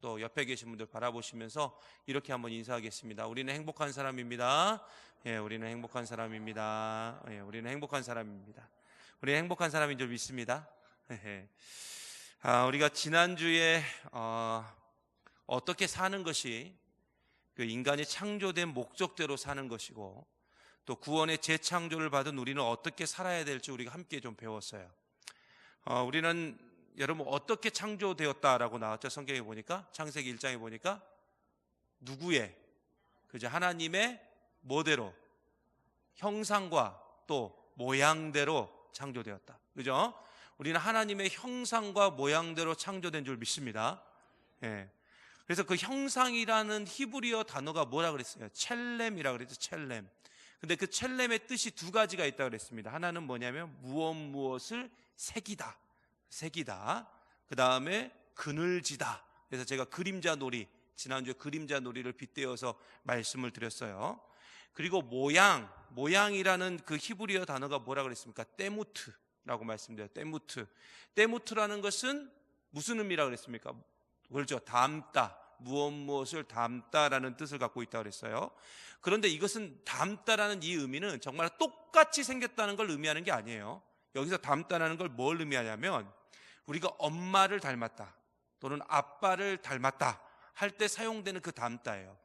또 옆에 계신 분들 바라보시면서 이렇게 한번 인사하겠습니다. 우리는 행복한 사람입니다. 예, 우리는 행복한 사람입니다. 예, 우리는 행복한 사람입니다. 우리는 행복한 사람인 줄 믿습니다. 우리가 지난주에 어떻게 사는 것이 그 인간이 창조된 목적대로 사는 것이고, 또 구원의 재창조를 받은 우리는 어떻게 살아야 될지 우리가 함께 좀 배웠어요. 우리는 여러분 어떻게 창조되었다라고 나왔죠? 성경에 보니까, 창세기 1장에 보니까 누구의, 그죠? 하나님의 뭐대로, 형상과 또 모양대로 창조되었다, 그죠? 우리는 하나님의 형상과 모양대로 창조된 줄 믿습니다. 예. 그래서 그 형상이라는 히브리어 단어가 뭐라 그랬어요? 첼렘이라 그랬죠. 첼렘. 근데 그 첼렘의 뜻이 두 가지가 있다고 그랬습니다. 하나는 뭐냐면 무엇을 새기다, 그 다음에 그늘지다. 그래서 제가 그림자 놀이, 지난주에 그림자 놀이를 빗대어서 말씀을 드렸어요. 그리고 모양이라는 그 히브리어 단어가 뭐라 그랬습니까? 때무트라고 말씀드려요. 때무트라는 것은 무슨 의미라 그랬습니까? 그렇죠. 담다, 무엇을 담다라는 뜻을 갖고 있다고 그랬어요. 그런데 이것은, 담다라는 이 의미는 정말 똑같이 생겼다는 걸 의미하는 게 아니에요. 여기서 담다라는 걸 뭘 의미하냐면, 우리가 엄마를 닮았다 또는 아빠를 닮았다 할 때 사용되는 그 담다예요.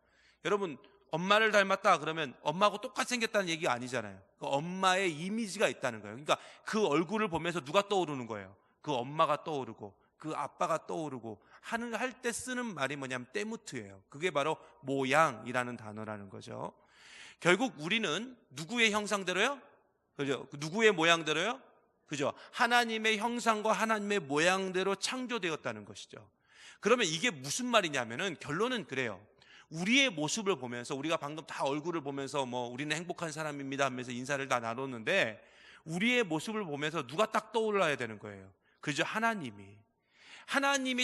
여러분, 엄마를 닮았다 그러면 엄마하고 똑같이 생겼다는 얘기가 아니잖아요. 그 엄마의 이미지가 있다는 거예요. 그러니까 그 얼굴을 보면서 누가 떠오르는 거예요? 그 엄마가 떠오르고 그 아빠가 떠오르고 할 때 쓰는 말이 뭐냐면 때무트예요. 그게 바로 모양이라는 단어라는 거죠. 결국 우리는 누구의 형상대로요? 그죠? 누구의 모양대로요? 그죠? 하나님의 형상과 하나님의 모양대로 창조되었다는 것이죠. 그러면 이게 무슨 말이냐면은, 결론은 그래요. 우리의 모습을 보면서, 우리가 방금 다 얼굴을 보면서 우리는 행복한 사람입니다 하면서 인사를 다 나눴는데, 우리의 모습을 보면서 누가 딱 떠올라야 되는 거예요? 그죠? 하나님이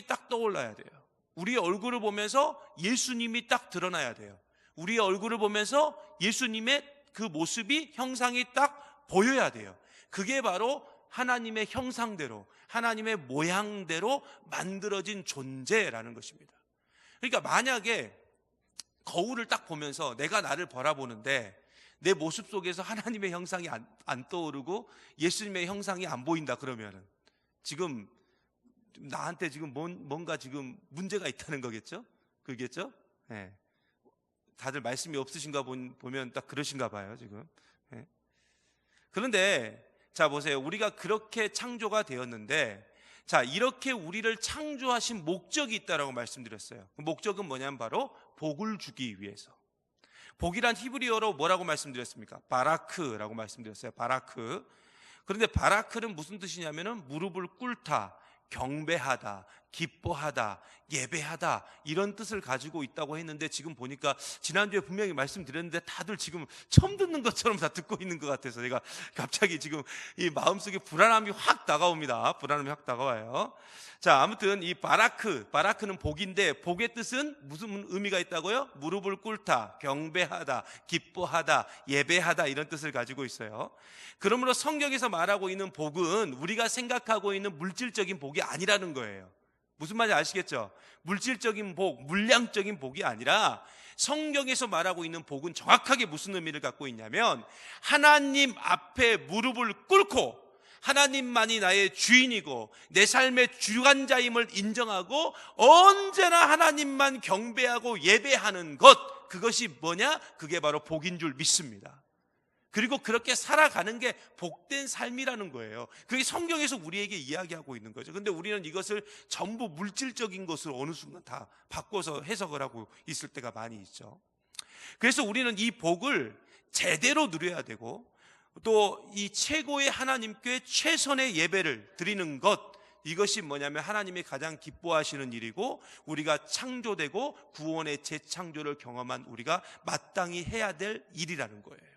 딱 떠올라야 돼요. 우리의 얼굴을 보면서 예수님이 딱 드러나야 돼요. 우리의 얼굴을 보면서 예수님의 그 모습이, 형상이 딱 보여야 돼요. 그게 바로 하나님의 형상대로, 하나님의 모양대로 만들어진 존재라는 것입니다. 그러니까 만약에 거울을 딱 보면서 내가 나를 바라보는데 내 모습 속에서 하나님의 형상이 안 떠오르고 예수님의 형상이 안 보인다 그러면은 지금 나한테 지금 뭔가 지금 문제가 있다는 거겠죠? 그겠죠? 네. 다들 말씀이 없으신가 보면 딱 그러신가 봐요, 지금. 네. 그런데 자 보세요. 우리가 그렇게 창조가 되었는데, 자 이렇게 우리를 창조하신 목적이 있다라고 말씀드렸어요. 그 목적은 뭐냐면 바로 복을 주기 위해서. 복이란 히브리어로 뭐라고 말씀드렸습니까? 바라크라고 말씀드렸어요. 바라크. 그런데 바라크는 무슨 뜻이냐면은 무릎을 꿇다, 경배하다, 기뻐하다, 예배하다, 이런 뜻을 가지고 있다고 했는데, 지금 보니까 지난주에 분명히 말씀드렸는데 다들 지금 처음 듣는 것처럼 다 듣고 있는 것 같아서 제가 갑자기 지금 이 마음속에 불안함이 확 다가옵니다. 불안함이 확 다가와요. 자, 아무튼 이 바라크는 복인데, 복의 뜻은 무슨 의미가 있다고요? 무릎을 꿇다, 경배하다, 기뻐하다, 예배하다, 이런 뜻을 가지고 있어요. 그러므로 성경에서 말하고 있는 복은 우리가 생각하고 있는 물질적인 복이 아니라는 거예요. 무슨 말인지 아시겠죠? 물질적인 복, 물량적인 복이 아니라 성경에서 말하고 있는 복은 정확하게 무슨 의미를 갖고 있냐면, 하나님 앞에 무릎을 꿇고 하나님만이 나의 주인이고 내 삶의 주관자임을 인정하고 언제나 하나님만 경배하고 예배하는 것, 그것이 뭐냐? 그게 바로 복인 줄 믿습니다. 그리고 그렇게 살아가는 게 복된 삶이라는 거예요. 그게 성경에서 우리에게 이야기하고 있는 거죠. 근데 우리는 이것을 전부 물질적인 것으로 어느 순간 다 바꿔서 해석을 하고 있을 때가 많이 있죠. 그래서 우리는 이 복을 제대로 누려야 되고, 또 이 최고의 하나님께 최선의 예배를 드리는 것, 이것이 뭐냐면 하나님이 가장 기뻐하시는 일이고, 우리가 창조되고 구원의 재창조를 경험한 우리가 마땅히 해야 될 일이라는 거예요.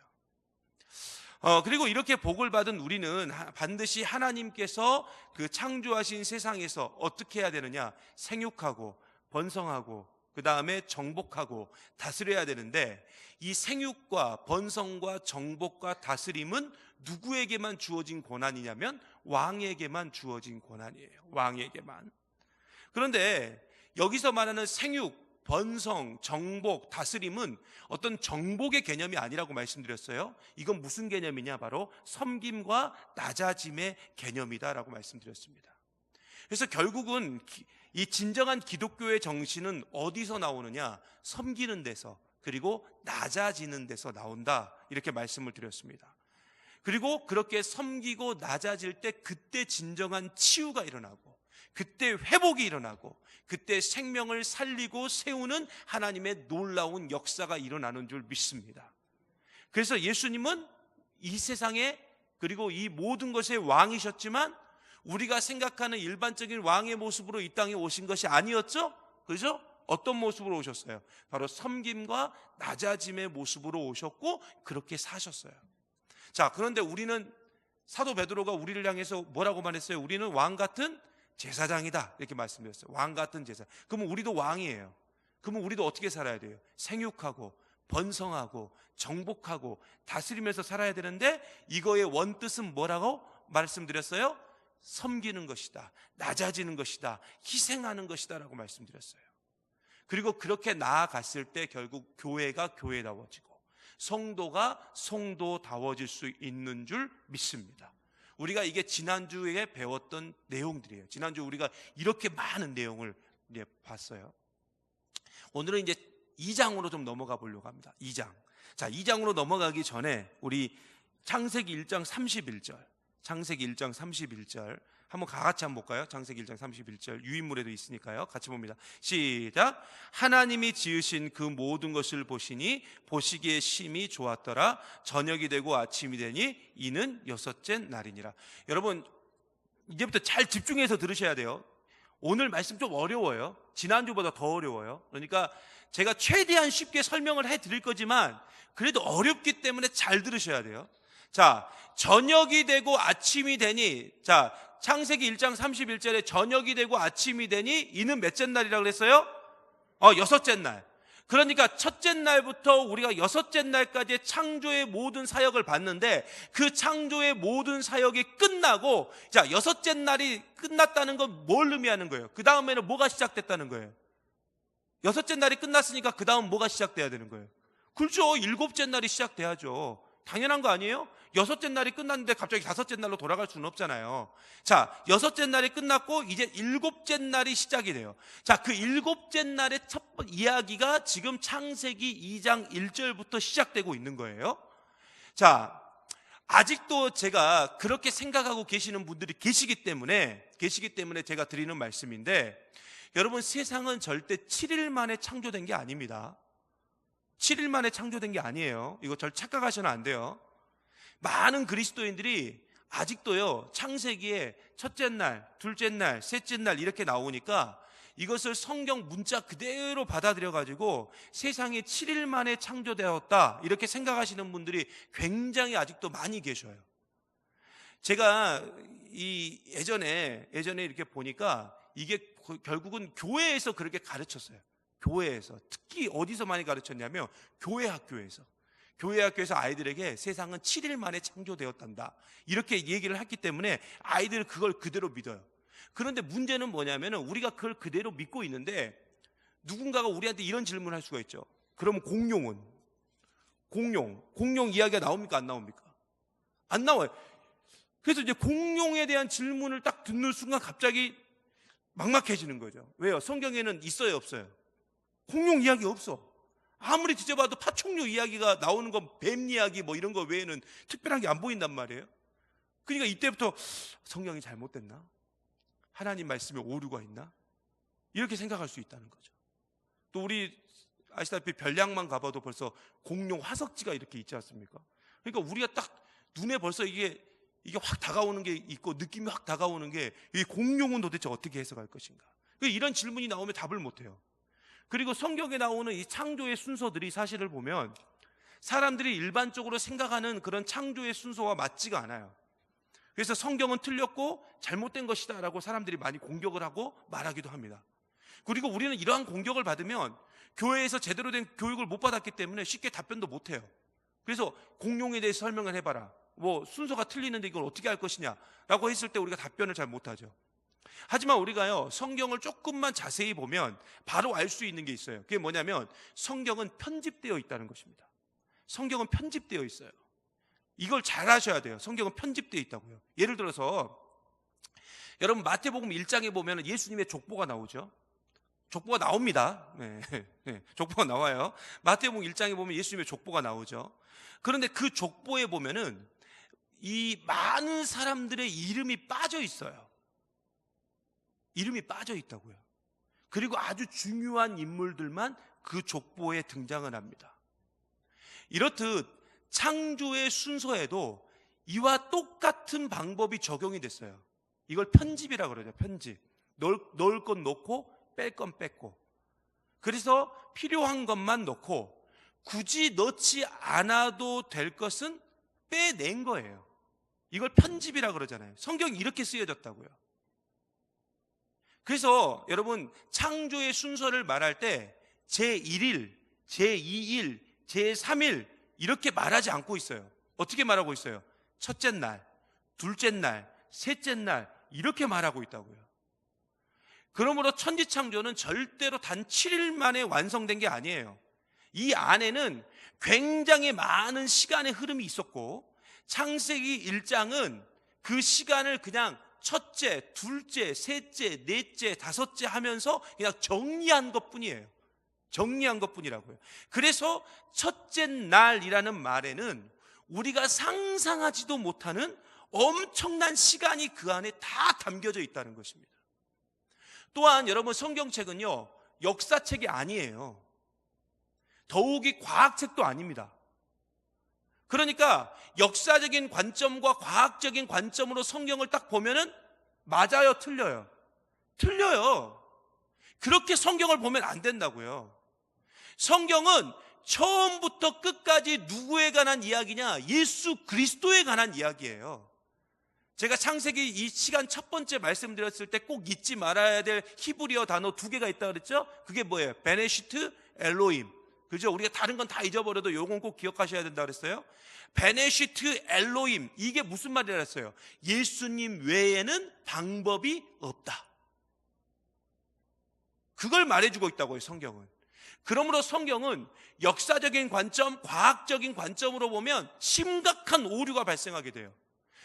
그리고 이렇게 복을 받은 우리는 반드시 하나님께서 그 창조하신 세상에서 어떻게 해야 되느냐? 생육하고 번성하고 그 다음에 정복하고 다스려야 되는데, 이 생육과 번성과 정복과 다스림은 누구에게만 주어진 권한이냐면 왕에게만 주어진 권한이에요. 왕에게만. 그런데 여기서 말하는 생육, 번성, 정복, 다스림은 어떤 정복의 개념이 아니라고 말씀드렸어요. 이건 무슨 개념이냐? 바로 섬김과 낮아짐의 개념이다라고 말씀드렸습니다. 그래서 결국은 이 진정한 기독교의 정신은 어디서 나오느냐? 섬기는 데서, 그리고 낮아지는 데서 나온다, 이렇게 말씀을 드렸습니다. 그리고 그렇게 섬기고 낮아질 때 그때 진정한 치유가 일어나고, 그때 회복이 일어나고, 그때 생명을 살리고 세우는 하나님의 놀라운 역사가 일어나는 줄 믿습니다. 그래서 예수님은 이 세상에, 그리고 이 모든 것의 왕이셨지만 우리가 생각하는 일반적인 왕의 모습으로 이 땅에 오신 것이 아니었죠? 그죠? 어떤 모습으로 오셨어요? 바로 섬김과 낮아짐의 모습으로 오셨고 그렇게 사셨어요. 자, 그런데 우리는, 사도 베드로가 우리를 향해서 뭐라고 말했어요? 우리는 왕 같은 제사장이다, 이렇게 말씀드렸어요. 왕 같은 제사. 그러면 우리도 왕이에요. 그러면 우리도 어떻게 살아야 돼요? 생육하고 번성하고 정복하고 다스리면서 살아야 되는데, 이거의 원뜻은 뭐라고 말씀드렸어요? 섬기는 것이다, 낮아지는 것이다, 희생하는 것이다 라고 말씀드렸어요. 그리고 그렇게 나아갔을 때 결국 교회가 교회다워지고 성도가 성도다워질 수 있는 줄 믿습니다. 우리가 이게 지난주에 배웠던 내용들이에요. 지난주 우리가 이렇게 많은 내용을 이제 봤어요. 오늘은 이제 2장으로 좀 넘어가 보려고 합니다. 2장. 자, 2장으로 넘어가기 전에 우리 창세기 1장 31절, 창세기 1장 31절 한번 같이 한번 볼까요? 창세기 1장 31절 유인물에도 있으니까요. 같이 봅니다. 시작. 하나님이 지으신 그 모든 것을 보시니 보시기에 심히 좋았더라. 저녁이 되고 아침이 되니 이는 여섯째 날이니라. 여러분, 이제부터 잘 집중해서 들으셔야 돼요. 오늘 말씀 좀 어려워요. 지난주보다 더 어려워요. 그러니까 제가 최대한 쉽게 설명을 해드릴 거지만 그래도 어렵기 때문에 잘 들으셔야 돼요. 자, 저녁이 되고 아침이 되니, 자, 창세기 1장 31절에 저녁이 되고 아침이 되니 이는 몇째 날이라고 그랬어요? 여섯째 날. 그러니까 첫째 날부터 우리가 여섯째 날까지의 창조의 모든 사역을 봤는데, 그 창조의 모든 사역이 끝나고, 자, 여섯째 날이 끝났다는 건 뭘 의미하는 거예요? 그 다음에는 뭐가 시작됐다는 거예요? 여섯째 날이 끝났으니까 그 다음 뭐가 시작돼야 되는 거예요? 그렇죠. 일곱째 날이 시작돼야죠. 당연한 거 아니에요? 여섯째 날이 끝났는데 갑자기 다섯째 날로 돌아갈 수는 없잖아요. 자, 여섯째 날이 끝났고 이제 일곱째 날이 시작이 돼요. 자, 그 일곱째 날의 첫 번째 이야기가 지금 창세기 2장 1절부터 시작되고 있는 거예요. 자, 아직도 제가 그렇게 생각하고 계시는 분들이 계시기 때문에 제가 드리는 말씀인데, 여러분, 세상은 절대 7일 만에 창조된 게 아닙니다. 7일 만에 창조된 게 아니에요. 이거 절 착각하시면 안 돼요. 많은 그리스도인들이 아직도요, 창세기에 첫째 날, 둘째 날, 셋째 날 이렇게 나오니까 이것을 성경 문자 그대로 받아들여가지고 세상이 7일 만에 창조되었다, 이렇게 생각하시는 분들이 굉장히 아직도 많이 계셔요. 제가 예전에 이렇게 보니까 이게 결국은 교회에서 그렇게 가르쳤어요. 교회에서. 특히 어디서 많이 가르쳤냐면 교회 학교에서 아이들에게 세상은 7일 만에 창조되었단다, 이렇게 얘기를 했기 때문에 아이들은 그걸 그대로 믿어요. 그런데 문제는 뭐냐면 우리가 그걸 그대로 믿고 있는데 누군가가 우리한테 이런 질문을 할 수가 있죠. 그러면 공룡은? 공룡 이야기가 나옵니까? 안 나옵니까? 안 나와요. 그래서 이제 공룡에 대한 질문을 딱 듣는 순간 갑자기 막막해지는 거죠. 왜요? 성경에는 있어요, 없어요? 공룡 이야기 없어. 아무리 뒤져봐도 파충류 이야기가 나오는 건 뱀 이야기 뭐 이런 거 외에는 특별한 게 안 보인단 말이에요. 그러니까 이때부터 성경이 잘못됐나? 하나님 말씀에 오류가 있나? 이렇게 생각할 수 있다는 거죠. 또 우리 아시다시피 별량만 가봐도 벌써 공룡 화석지가 이렇게 있지 않습니까? 그러니까 우리가 딱 눈에 벌써 이게 확 다가오는 게 있고, 느낌이 확 다가오는 게, 이 공룡은 도대체 어떻게 해석할 것인가? 이런 질문이 나오면 답을 못 해요. 그리고 성경에 나오는 이 창조의 순서들이 사실을 보면 사람들이 일반적으로 생각하는 그런 창조의 순서와 맞지가 않아요. 그래서 성경은 틀렸고 잘못된 것이다 라고 사람들이 많이 공격을 하고 말하기도 합니다. 그리고 우리는 이러한 공격을 받으면 교회에서 제대로 된 교육을 못 받았기 때문에 쉽게 답변도 못 해요. 그래서 공룡에 대해서 설명을 해봐라, 뭐 순서가 틀리는데 이걸 어떻게 할 것이냐 라고 했을 때 우리가 답변을 잘 못하죠. 하지만 우리가요, 성경을 조금만 자세히 보면 바로 알 수 있는 게 있어요. 그게 뭐냐면 성경은 편집되어 있다는 것입니다. 성경은 편집되어 있어요. 이걸 잘 아셔야 돼요. 성경은 편집되어 있다고요. 예를 들어서 여러분 마태복음 1장에 보면 예수님의 족보가 나오죠. 족보가 나옵니다. 네, 네, 족보가 나와요. 마태복음 1장에 보면 예수님의 족보가 나오죠. 그런데 그 족보에 보면은 이 많은 사람들의 이름이 빠져 있어요. 이름이 빠져 있다고요. 그리고 아주 중요한 인물들만 그 족보에 등장을 합니다. 이렇듯 창조의 순서에도 이와 똑같은 방법이 적용이 됐어요. 이걸 편집이라고 그러죠. 편집. 넣을 건 넣고 뺄 건 뺐고, 그래서 필요한 것만 넣고 굳이 넣지 않아도 될 것은 빼낸 거예요. 이걸 편집이라고 그러잖아요. 성경이 이렇게 쓰여졌다고요. 그래서 여러분 창조의 순서를 말할 때 제1일, 제2일, 제3일 이렇게 말하지 않고 있어요. 어떻게 말하고 있어요? 첫째 날, 둘째 날, 셋째 날 이렇게 말하고 있다고요. 그러므로 천지창조는 절대로 단 7일 만에 완성된 게 아니에요. 이 안에는 굉장히 많은 시간의 흐름이 있었고, 창세기 1장은 그 시간을 그냥 첫째, 둘째, 셋째, 넷째, 다섯째 하면서 그냥 정리한 것뿐이에요. 정리한 것뿐이라고요. 그래서 첫째 날이라는 말에는 우리가 상상하지도 못하는 엄청난 시간이 그 안에 다 담겨져 있다는 것입니다. 또한 여러분 성경책은요, 역사책이 아니에요. 더욱이 과학책도 아닙니다. 그러니까 역사적인 관점과 과학적인 관점으로 성경을 딱 보면은 맞아요, 틀려요? 틀려요. 그렇게 성경을 보면 안 된다고요. 성경은 처음부터 끝까지 누구에 관한 이야기냐? 예수 그리스도에 관한 이야기예요. 제가 창세기 이 시간 첫 번째 말씀드렸을 때 꼭 잊지 말아야 될 히브리어 단어 2개가 있다고 그랬죠? 그게 뭐예요? 베네시트, 엘로힘. 그죠? 우리가 다른 건 다 잊어버려도 요건 꼭 기억하셔야 된다고 그랬어요. 베네시트, 엘로힘. 이게 무슨 말이라 했어요? 예수님 외에는 방법이 없다. 그걸 말해주고 있다고요, 성경은. 그러므로 성경은 역사적인 관점, 과학적인 관점으로 보면 심각한 오류가 발생하게 돼요.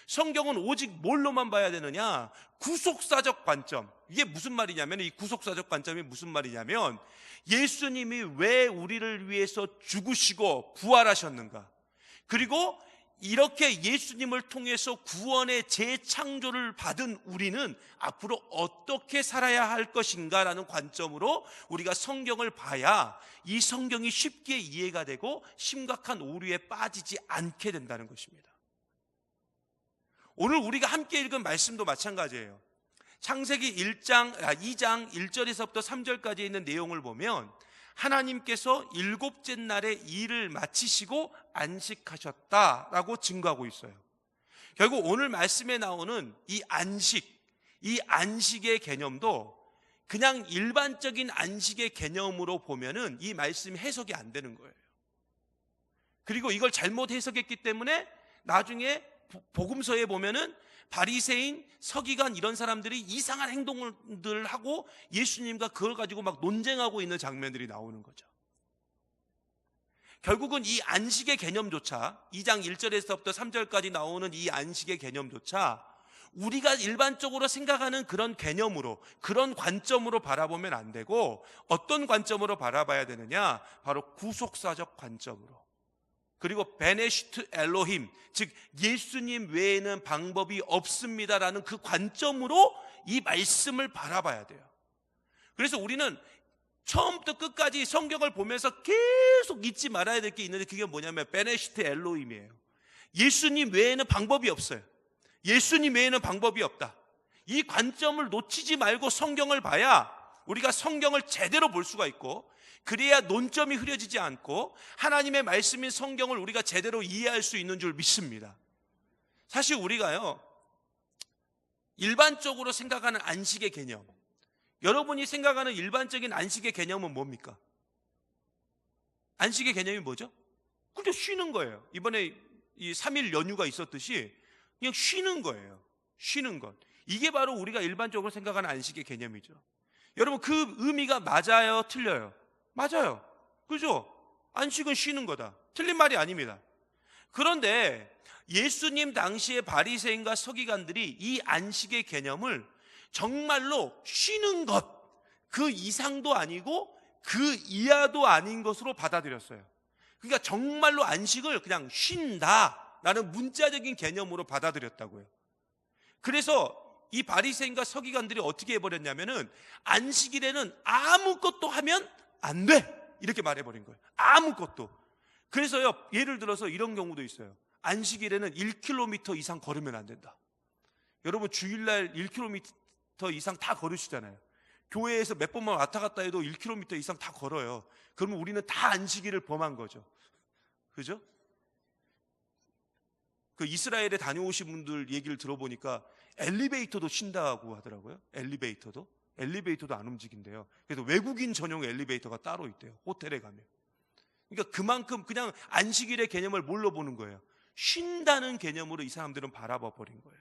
성경은 오직 뭘로만 봐야 되느냐? 구속사적 관점. 이게 무슨 말이냐면, 이 구속사적 관점이 무슨 말이냐면, 예수님이 왜 우리를 위해서 죽으시고 부활하셨는가? 그리고 이렇게 예수님을 통해서 구원의 재창조를 받은 우리는 앞으로 어떻게 살아야 할 것인가 라는 관점으로 우리가 성경을 봐야 이 성경이 쉽게 이해가 되고 심각한 오류에 빠지지 않게 된다는 것입니다. 오늘 우리가 함께 읽은 말씀도 마찬가지예요. 창세기 2장 1절에서부터 3절까지 있는 내용을 보면 하나님께서 일곱째 날에 일을 마치시고 안식하셨다라고 증거하고 있어요. 결국 오늘 말씀에 나오는 이 안식의 개념도 그냥 일반적인 안식의 개념으로 보면은 이 말씀이 해석이 안 되는 거예요. 그리고 이걸 잘못 해석했기 때문에 나중에 복음서에 보면은 바리새인, 서기관 이런 사람들이 이상한 행동을 하고 예수님과 그걸 가지고 막 논쟁하고 있는 장면들이 나오는 거죠. 결국은 이 안식의 개념조차 2장 1절에서부터 3절까지 나오는 이 안식의 개념조차 우리가 일반적으로 생각하는 그런 개념으로, 그런 관점으로 바라보면 안 되고 어떤 관점으로 바라봐야 되느냐? 바로 구속사적 관점으로. 그리고 베네시트 엘로힘, 즉 예수님 외에는 방법이 없습니다라는 그 관점으로 이 말씀을 바라봐야 돼요. 그래서 우리는 처음부터 끝까지 성경을 보면서 계속 잊지 말아야 될 게 있는데 그게 뭐냐면 베네시트 엘로힘이에요. 예수님 외에는 방법이 없어요. 예수님 외에는 방법이 없다. 이 관점을 놓치지 말고 성경을 봐야 우리가 성경을 제대로 볼 수가 있고, 그래야 논점이 흐려지지 않고 하나님의 말씀인 성경을 우리가 제대로 이해할 수 있는 줄 믿습니다. 사실 우리가요, 일반적으로 생각하는 안식의 개념, 여러분이 생각하는 일반적인 안식의 개념은 뭡니까? 안식의 개념이 뭐죠? 그냥 쉬는 거예요. 이번에 이 3일 연휴가 있었듯이 그냥 쉬는 거예요. 쉬는 것. 이게 바로 우리가 일반적으로 생각하는 안식의 개념이죠. 여러분, 그 의미가 맞아요, 틀려요? 맞아요. 그죠? 안식은 쉬는 거다. 틀린 말이 아닙니다. 그런데 예수님 당시의 바리새인과 서기관들이 이 안식의 개념을 정말로 쉬는 것, 그 이상도 아니고 그 이하도 아닌 것으로 받아들였어요. 그러니까 정말로 안식을 그냥 쉰다라는 문자적인 개념으로 받아들였다고요. 그래서 이 바리새인과 서기관들이 어떻게 해버렸냐면은 안식일에는 아무것도 하면 안 돼, 이렇게 말해버린 거예요. 아무것도. 그래서요, 예를 들어서 이런 경우도 있어요. 안식일에는 1km 이상 걸으면 안 된다. 여러분, 주일날 1km 이상 다 걸으시잖아요. 교회에서 몇 번만 왔다 갔다 해도 1km 이상 다 걸어요. 그러면 우리는 다 안식일을 범한 거죠. 그죠? 그 이스라엘에 다녀오신 분들 얘기를 들어보니까 엘리베이터도 쉰다고 하더라고요. 엘리베이터도 안 움직인대요. 그래서 외국인 전용 엘리베이터가 따로 있대요, 호텔에 가면. 그러니까 그만큼 그냥 안식일의 개념을 뭘로 보는 거예요? 쉰다는 개념으로 이 사람들은 바라봐 버린 거예요.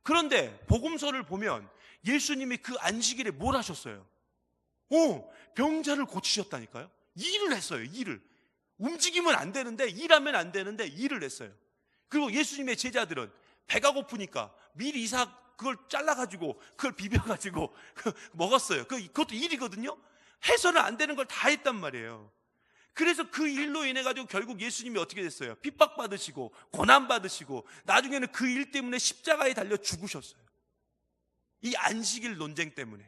그런데 복음서를 보면 예수님이 그 안식일에 뭘 하셨어요? 병자를 고치셨다니까요. 일을 했어요. 일을. 움직이면 안 되는데, 일하면 안 되는데 일을 했어요. 그리고 예수님의 제자들은 배가 고프니까 미리 그걸 잘라가지고 그걸 비벼가지고 먹었어요. 그것도 일이거든요. 해서는 안 되는 걸 다 했단 말이에요. 그래서 그 일로 인해 가지고 결국 예수님이 어떻게 됐어요? 핍박받으시고 고난받으시고 나중에는 그 일 때문에 십자가에 달려 죽으셨어요. 이 안식일 논쟁 때문에.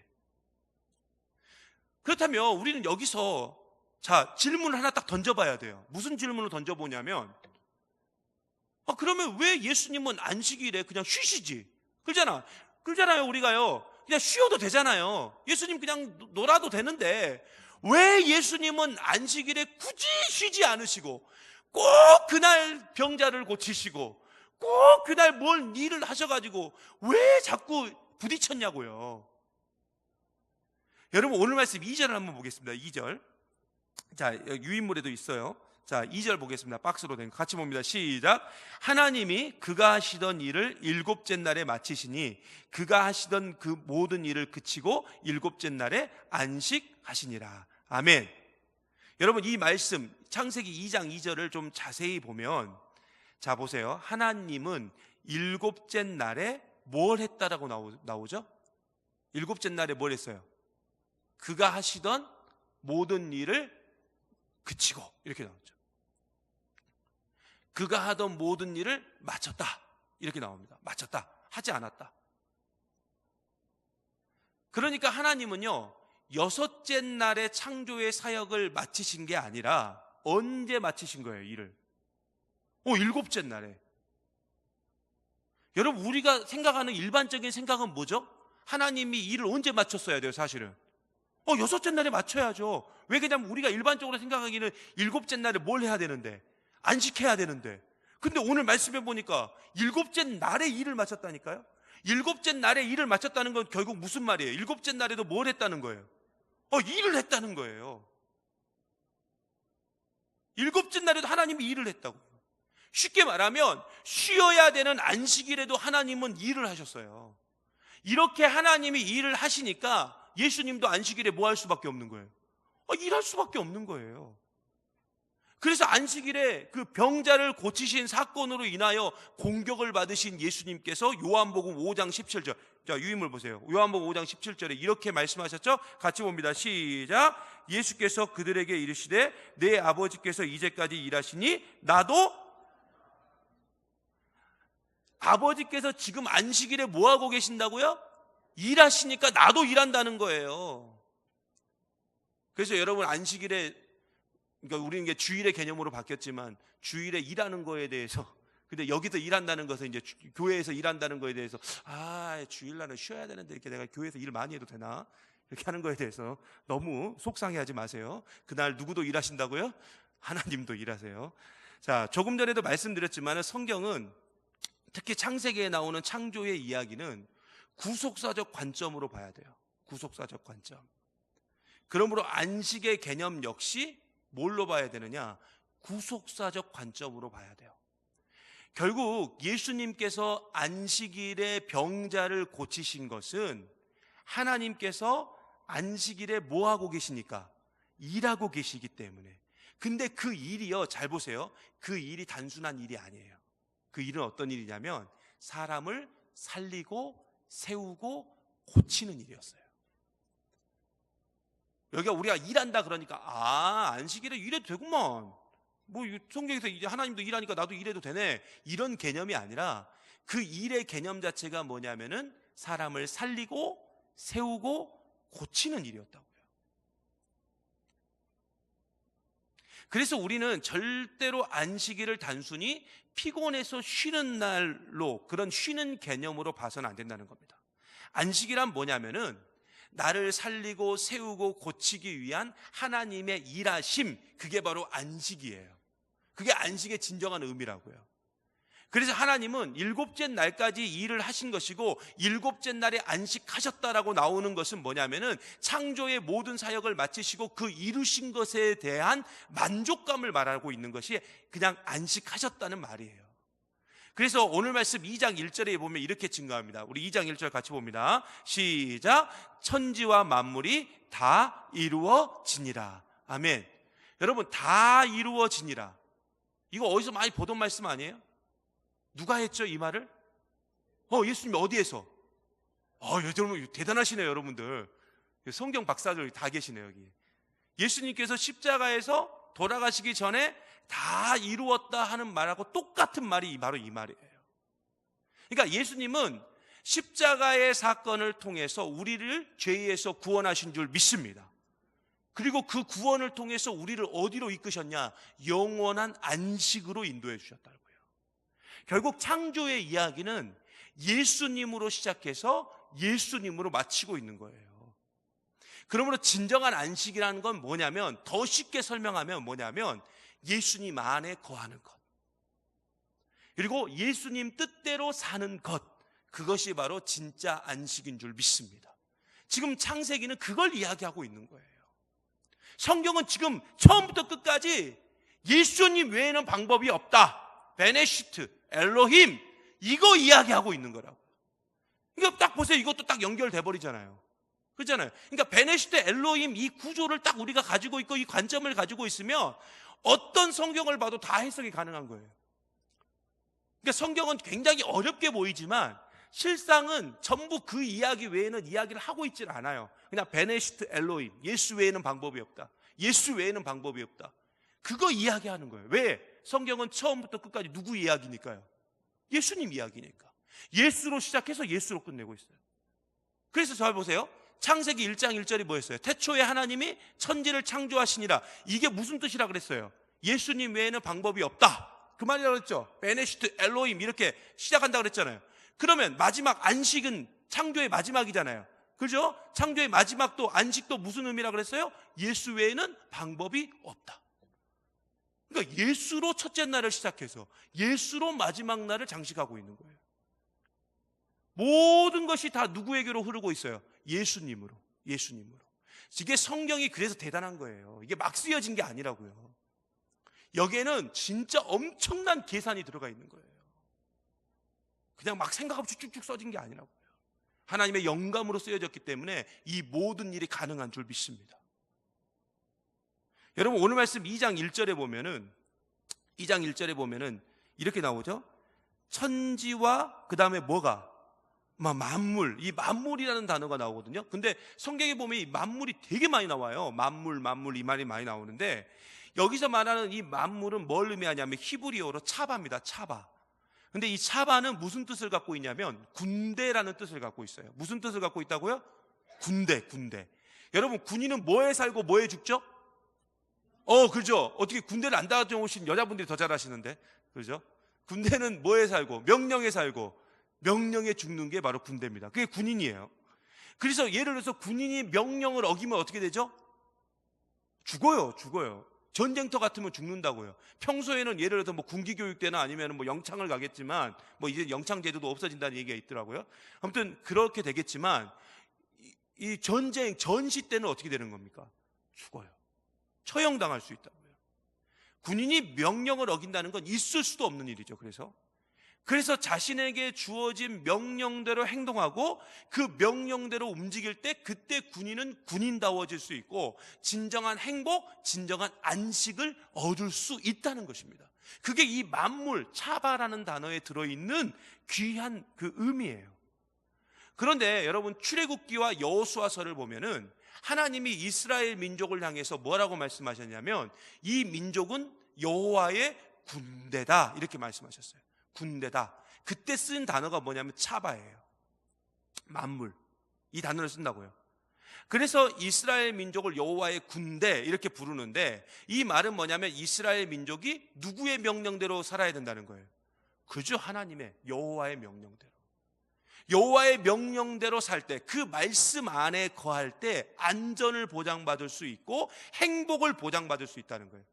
그렇다면 우리는 여기서 질문을 하나 딱 던져봐야 돼요. 무슨 질문을 던져보냐면, 그러면 왜 예수님은 안식일에 그냥 쉬시지? 그러잖아요. 우리가요, 그냥 쉬어도 되잖아요. 예수님 그냥 놀아도 되는데 왜 예수님은 안식일에 굳이 쉬지 않으시고 꼭 그날 병자를 고치시고 꼭 그날 뭘 일을 하셔가지고 왜 자꾸 부딪혔냐고요. 여러분, 오늘 말씀 2절을 한번 보겠습니다. 2절. 유인물에도 있어요. 2절 보겠습니다. 박스로 된 거 같이 봅니다. 시작. 하나님이 그가 하시던 일을 일곱째 날에 마치시니 그가 하시던 그 모든 일을 그치고 일곱째 날에 안식하시니라. 아멘. 여러분, 이 말씀 창세기 2장 2절을 좀 자세히 보면, 보세요. 하나님은 일곱째 날에 뭘 했다라고 나오죠? 일곱째 날에 뭘 했어요? 그가 하시던 모든 일을 그치고, 이렇게 나오죠. 그가 하던 모든 일을 마쳤다, 이렇게 나옵니다. 마쳤다, 하지 않았다. 그러니까 하나님은요, 여섯째 날에 창조의 사역을 마치신 게 아니라 언제 마치신 거예요, 일을? 일곱째 날에. 여러분, 우리가 생각하는 일반적인 생각은 뭐죠? 하나님이 일을 언제 마쳤어야 돼요, 사실은? 여섯째 날에 맞춰야죠. 왜 그러냐면 우리가 일반적으로 생각하기는 일곱째 날에 뭘 해야 되는데, 안식해야 되는데. 근데 오늘 말씀해 보니까 일곱째 날에 일을 마쳤다니까요. 일곱째 날에 일을 마쳤다는 건 결국 무슨 말이에요? 일곱째 날에도 뭘 했다는 거예요? 일을 했다는 거예요. 일곱째 날에도 하나님이 일을 했다고요. 쉽게 말하면 쉬어야 되는 안식일에도 하나님은 일을 하셨어요. 이렇게 하나님이 일을 하시니까 예수님도 안식일에 뭐 할 수밖에 없는 거예요? 일할 수밖에 없는 거예요. 그래서 안식일에 그 병자를 고치신 사건으로 인하여 공격을 받으신 예수님께서 요한복음 5장 17절, 유인물 보세요. 요한복음 5장 17절에 이렇게 말씀하셨죠? 같이 봅니다. 시작. 예수께서 그들에게 이르시되 내 아버지께서 이제까지 일하시니 나도. 아버지께서 지금 안식일에 뭐 하고 계신다고요? 일하시니까 나도 일한다는 거예요. 그래서 여러분, 안식일에, 그러니까 우리는 이게 주일의 개념으로 바뀌었지만 주일에 일하는 거에 대해서, 근데 여기서 일한다는 것은 이제 교회에서 일한다는 거에 대해서 주일날은 쉬어야 되는데 이렇게 내가 교회에서 일 많이 해도 되나? 이렇게 하는 거에 대해서 너무 속상해하지 마세요. 그날 누구도 일하신다고요? 하나님도 일하세요. 조금 전에도 말씀드렸지만 성경은 특히 창세기에 나오는 창조의 이야기는 구속사적 관점으로 봐야 돼요. 구속사적 관점. 그러므로 안식의 개념 역시 뭘로 봐야 되느냐? 구속사적 관점으로 봐야 돼요. 결국 예수님께서 안식일에 병자를 고치신 것은 하나님께서 안식일에 뭐 하고 계시니까? 일하고 계시기 때문에. 근데 그 일이요, 잘 보세요. 그 일이 단순한 일이 아니에요. 그 일은 어떤 일이냐면 사람을 살리고 세우고 고치는 일이었어요. 여기가 우리가 일한다 그러니까 안식일에 일해도 되구만, 뭐 성경에서 이제 하나님도 일하니까 나도 일해도 되네, 이런 개념이 아니라 그 일의 개념 자체가 뭐냐면은 사람을 살리고 세우고 고치는 일이었다고요. 그래서 우리는 절대로 안식일을 단순히 피곤해서 쉬는 날로, 그런 쉬는 개념으로 봐서는 안 된다는 겁니다. 안식이란 뭐냐면은 나를 살리고 세우고 고치기 위한 하나님의 일하심, 그게 바로 안식이에요. 그게 안식의 진정한 의미라고요. 그래서 하나님은 일곱째 날까지 일을 하신 것이고 일곱째 날에 안식하셨다라고 나오는 것은 뭐냐면은 창조의 모든 사역을 마치시고 그 이루신 것에 대한 만족감을 말하고 있는 것이 그냥 안식하셨다는 말이에요. 그래서 오늘 말씀 2장 1절에 보면 이렇게 증거합니다. 우리 2장 1절 같이 봅니다. 시작. 천지와 만물이 다 이루어지니라. 아멘. 여러분, 다 이루어지니라, 이거 어디서 많이 보던 말씀 아니에요? 누가 했죠, 이 말을? 예수님이 어디에서? 여러분 대단하시네요, 여러분들. 성경 박사들 다 계시네요, 여기. 예수님께서 십자가에서 돌아가시기 전에 다 이루었다 하는 말하고 똑같은 말이 바로 이 말이에요. 그러니까 예수님은 십자가의 사건을 통해서 우리를 죄에서 구원하신 줄 믿습니다. 그리고 그 구원을 통해서 우리를 어디로 이끄셨냐? 영원한 안식으로 인도해 주셨다고요. 결국 창조의 이야기는 예수님으로 시작해서 예수님으로 마치고 있는 거예요. 그러므로 진정한 안식이라는 건 뭐냐면, 더 쉽게 설명하면 뭐냐면 예수님 안에 거하는 것, 그리고 예수님 뜻대로 사는 것, 그것이 바로 진짜 안식인 줄 믿습니다. 지금 창세기는 그걸 이야기하고 있는 거예요. 성경은 지금 처음부터 끝까지 예수님 외에는 방법이 없다, 베네시트, 엘로힘, 이거 이야기하고 있는 거라고. 그러니까 딱 보세요. 이것도 딱 연결돼 버리잖아요. 그렇잖아요. 그러니까 베네시트, 엘로힘, 이 구조를 딱 우리가 가지고 있고 이 관점을 가지고 있으면 어떤 성경을 봐도 다 해석이 가능한 거예요. 그러니까 성경은 굉장히 어렵게 보이지만 실상은 전부 그 이야기 외에는 이야기를 하고 있질 않아요. 그냥 베네시트, 엘로힘, 예수 외에는 방법이 없다, 예수 외에는 방법이 없다, 그거 이야기하는 거예요. 왜? 성경은 처음부터 끝까지 누구 이야기니까요? 예수님 이야기니까. 예수로 시작해서 예수로 끝내고 있어요. 그래서 잘 보세요. 창세기 1장 1절이 뭐였어요? 태초에 하나님이 천지를 창조하시니라. 이게 무슨 뜻이라 그랬어요? 예수님 외에는 방법이 없다, 그 말이라고 그랬죠. 베네시트, 엘로힘, 이렇게 시작한다 그랬잖아요. 그러면 마지막 안식은 창조의 마지막이잖아요. 그죠? 창조의 마지막도, 안식도 무슨 의미라 그랬어요? 예수 외에는 방법이 없다. 그러니까 예수로 첫째 날을 시작해서 예수로 마지막 날을 장식하고 있는 거예요. 모든 것이 다 누구에게로 흐르고 있어요? 예수님으로. 예수님으로. 이게 성경이 그래서 대단한 거예요. 이게 막 쓰여진 게 아니라고요. 여기에는 진짜 엄청난 계산이 들어가 있는 거예요. 그냥 막 생각 없이 쭉쭉 써진 게 아니라고요. 하나님의 영감으로 쓰여졌기 때문에 이 모든 일이 가능한 줄 믿습니다. 여러분, 오늘 말씀 2장 1절에 보면은 이렇게 나오죠. 천지와 그 다음에 뭐가? 만물. 이 만물이라는 단어가 나오거든요. 근데 성경에 보면 이 만물이 되게 많이 나와요. 만물 이 말이 많이 나오는데, 여기서 말하는 이 만물은 뭘 의미하냐면 히브리어로 차바입니다. 차바. 근데 이 차바는 무슨 뜻을 갖고 있냐면 군대라는 뜻을 갖고 있어요. 무슨 뜻을 갖고 있다고요? 군대. 여러분, 군인은 뭐에 살고 뭐에 죽죠? 그죠? 어떻게 군대를 안 다녀오신 여자분들이 더 잘하시는데, 그죠? 군대는 뭐에 살고? 명령에 살고, 명령에 죽는 게 바로 군대입니다. 그게 군인이에요. 그래서 예를 들어서 군인이 명령을 어기면 어떻게 되죠? 죽어요. 전쟁터 같으면 죽는다고요. 평소에는 예를 들어서 군기교육 때나 아니면 영창을 가겠지만, 이제 영창제도도 없어진다는 얘기가 있더라고요. 아무튼 그렇게 되겠지만, 이 전쟁, 전시 때는 어떻게 되는 겁니까? 죽어요. 처형당할 수 있다고요. 군인이 명령을 어긴다는 건 있을 수도 없는 일이죠. 그래서 그래서 자신에게 주어진 명령대로 행동하고 그 명령대로 움직일 때 그때 군인은 군인다워질 수 있고 진정한 행복, 진정한 안식을 얻을 수 있다는 것입니다. 그게 이 만물, 차바라는 단어에 들어있는 귀한 그 의미예요. 그런데 여러분, 출애굽기와 여호수아서를 보면은 하나님이 이스라엘 민족을 향해서 뭐라고 말씀하셨냐면 이 민족은 여호와의 군대다 이렇게 말씀하셨어요. 군대다. 그때 쓴 단어가 뭐냐면 차바예요. 만물, 이 단어를 쓴다고요. 그래서 이스라엘 민족을 여호와의 군대 이렇게 부르는데 이 말은 뭐냐면 이스라엘 민족이 누구의 명령대로 살아야 된다는 거예요? 그죠, 하나님의, 여호와의 명령대로. 여호와의 명령대로 살 때, 그 말씀 안에 거할 때 안전을 보장받을 수 있고 행복을 보장받을 수 있다는 거예요.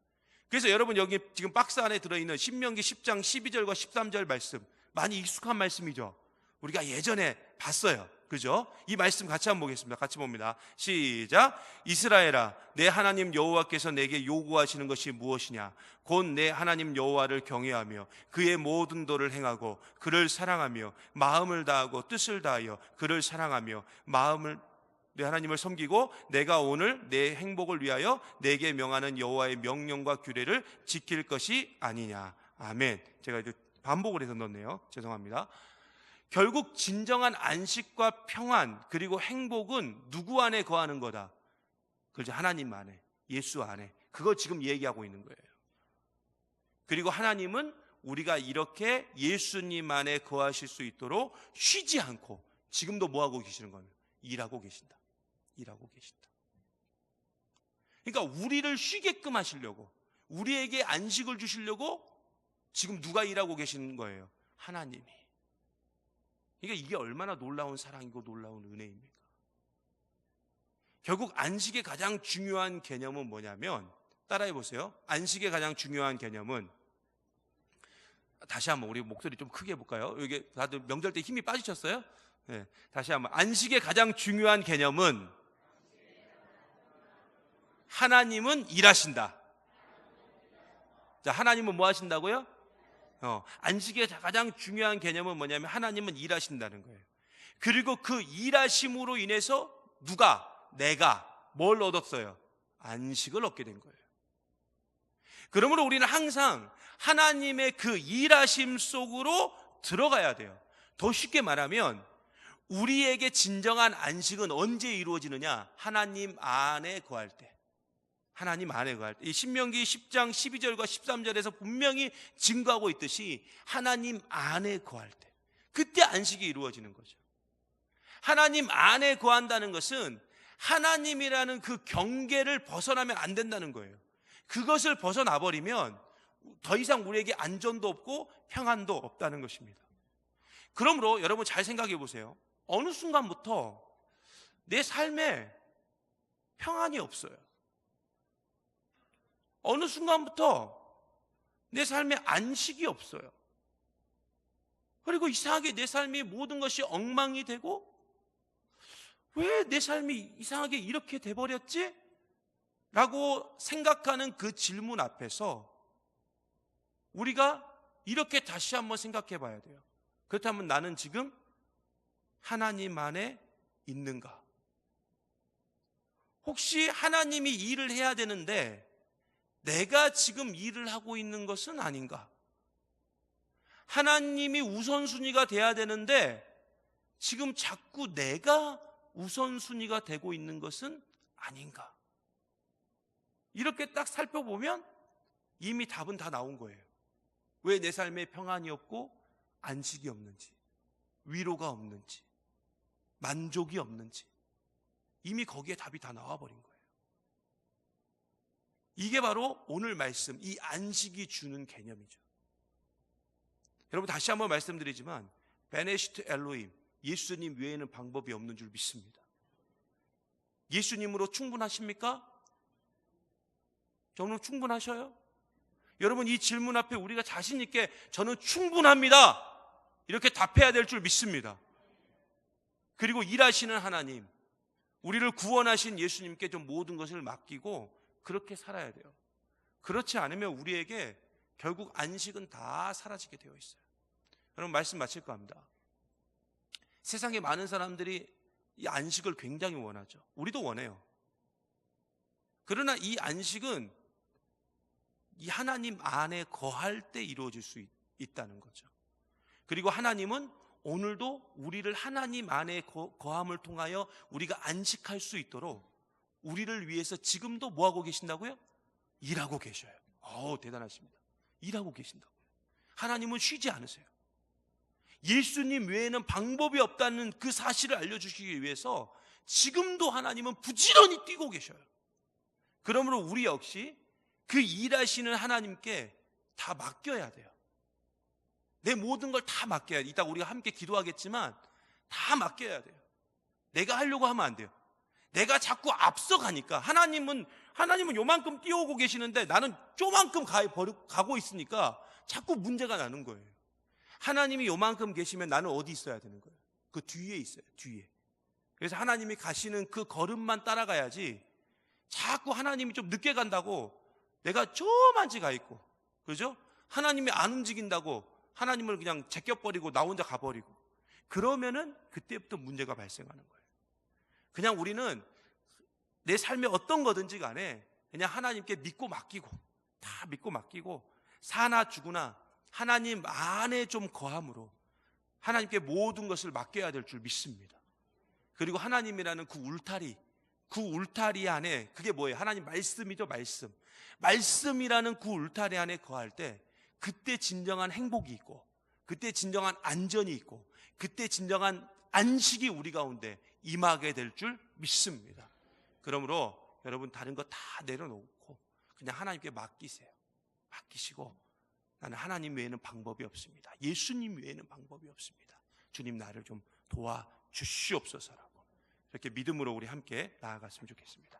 그래서 여러분, 여기 지금 박스 안에 들어있는 신명기 10장 12절과 13절 말씀, 많이 익숙한 말씀이죠. 우리가 예전에 봤어요. 그죠? 이 말씀 같이 한번 보겠습니다. 같이 봅니다. 시작. 이스라엘아, 내 하나님 여호와께서 내게 요구하시는 것이 무엇이냐? 곧 내 하나님 여호와를 경외하며 그의 모든 도를 행하고 그를 사랑하며 마음을 다하고 뜻을 다하여 그를 사랑하며 내 하나님을 섬기고 내가 오늘 내 행복을 위하여 내게 명하는 여호와의 명령과 규례를 지킬 것이 아니냐. 아멘. 제가 이제 반복을 해서 넣었네요. 죄송합니다. 결국 진정한 안식과 평안 그리고 행복은 누구 안에 거하는 거다? 그렇죠. 하나님 안에, 예수 안에. 그거 지금 얘기하고 있는 거예요. 그리고 하나님은 우리가 이렇게 예수님 안에 거하실 수 있도록 쉬지 않고 지금도 뭐하고 계시는 거예요? 일하고 계신다. 일하고 계신다. 그러니까 우리를 쉬게끔 하시려고, 우리에게 안식을 주시려고 지금 누가 일하고 계시는 거예요? 하나님이. 그러니까 이게 얼마나 놀라운 사랑이고 놀라운 은혜입니까? 결국 안식의 가장 중요한 개념은 뭐냐면, 따라해 보세요. 안식의 가장 중요한 개념은, 다시 한번 우리 목소리 좀 크게 해볼까요? 이게 다들 명절 때 힘이 빠지셨어요? 네, 다시 한번. 안식의 가장 중요한 개념은 하나님은 일하신다. 자, 하나님은 뭐 하신다고요? 안식의 가장 중요한 개념은 뭐냐면 하나님은 일하신다는 거예요. 그리고 그 일하심으로 인해서 내가 뭘 얻었어요? 안식을 얻게 된 거예요. 그러므로 우리는 항상 하나님의 그 일하심 속으로 들어가야 돼요. 더 쉽게 말하면 우리에게 진정한 안식은 언제 이루어지느냐? 하나님 안에 거할 때. 하나님 안에 거할 때. 이 신명기 10장 12절과 13절에서 분명히 증거하고 있듯이 하나님 안에 거할 때, 그때 안식이 이루어지는 거죠. 하나님 안에 거한다는 것은 하나님이라는 그 경계를 벗어나면 안 된다는 거예요. 그것을 벗어나 버리면 더 이상 우리에게 안전도 없고 평안도 없다는 것입니다. 그러므로 여러분 잘 생각해 보세요. 어느 순간부터 내 삶에 평안이 없어요. 어느 순간부터 내 삶에 안식이 없어요. 그리고 이상하게 내 삶이 모든 것이 엉망이 되고, 왜 내 삶이 이상하게 이렇게 돼버렸지? 라고 생각하는 그 질문 앞에서 우리가 이렇게 다시 한번 생각해 봐야 돼요. 그렇다면 나는 지금 하나님 안에 있는가? 혹시 하나님이 일을 해야 되는데 내가 지금 일을 하고 있는 것은 아닌가? 하나님이 우선순위가 돼야 되는데 지금 자꾸 내가 우선순위가 되고 있는 것은 아닌가? 이렇게 딱 살펴보면 이미 답은 다 나온 거예요. 왜 내 삶에 평안이 없고 안식이 없는지, 위로가 없는지, 만족이 없는지, 이미 거기에 답이 다 나와버린 거예요. 이게 바로 오늘 말씀, 이 안식이 주는 개념이죠. 여러분 다시 한번 말씀드리지만 베네시트 엘로힘, 예수님 외에는 방법이 없는 줄 믿습니다. 예수님으로 충분하십니까? 저는 충분하셔요? 여러분 이 질문 앞에 우리가 자신 있게 저는 충분합니다 이렇게 답해야 될 줄 믿습니다. 그리고 일하시는 하나님, 우리를 구원하신 예수님께 좀 모든 것을 맡기고 그렇게 살아야 돼요. 그렇지 않으면 우리에게 결국 안식은 다 사라지게 되어 있어요. 여러분, 말씀 마칠까 합니다. 세상에 많은 사람들이 이 안식을 굉장히 원하죠. 우리도 원해요. 그러나 이 안식은 이 하나님 안에 거할 때 이루어질 수 있다는 거죠. 그리고 하나님은 오늘도 우리를 하나님 안에 거함을 통하여 우리가 안식할 수 있도록 우리를 위해서 지금도 뭐하고 계신다고요? 일하고 계셔요. 대단하십니다. 일하고 계신다고요. 하나님은 쉬지 않으세요. 예수님 외에는 방법이 없다는 그 사실을 알려주시기 위해서 지금도 하나님은 부지런히 뛰고 계셔요. 그러므로 우리 역시 그 일하시는 하나님께 다 맡겨야 돼요. 내 모든 걸 다 맡겨야 돼요. 이따 우리가 함께 기도하겠지만 다 맡겨야 돼요. 내가 하려고 하면 안 돼요. 내가 자꾸 앞서가니까 하나님은 요만큼 뛰어오고 계시는데 나는 쪼만큼 가고 있으니까 자꾸 문제가 나는 거예요. 하나님이 요만큼 계시면 나는 어디 있어야 되는 거예요? 그 뒤에 있어요. 뒤에. 그래서 하나님이 가시는 그 걸음만 따라가야지 자꾸 하나님이 좀 늦게 간다고 내가 저만치 가 있고, 그죠? 하나님이 안 움직인다고 하나님을 그냥 제껴버리고 나 혼자 가버리고, 그러면은 그때부터 문제가 발생하는 거예요. 그냥 우리는 내 삶에 어떤 거든지 간에 그냥 하나님께 믿고 맡기고, 다 믿고 맡기고, 사나 죽으나 하나님 안에 좀 거함으로 하나님께 모든 것을 맡겨야 될 줄 믿습니다. 그리고 하나님이라는 그 울타리 안에, 그게 뭐예요? 하나님 말씀이죠. 말씀이라는 그 울타리 안에 거할 때 그때 진정한 행복이 있고, 그때 진정한 안전이 있고, 그때 진정한 안식이 우리 가운데 임하게 될 줄 믿습니다. 그러므로 여러분, 다른 거 다 내려놓고 그냥 하나님께 맡기세요. 맡기시고, 나는 하나님 외에는 방법이 없습니다. 예수님 외에는 방법이 없습니다. 주님, 나를 좀 도와주시옵소서라고 이렇게 믿음으로 우리 함께 나아갔으면 좋겠습니다.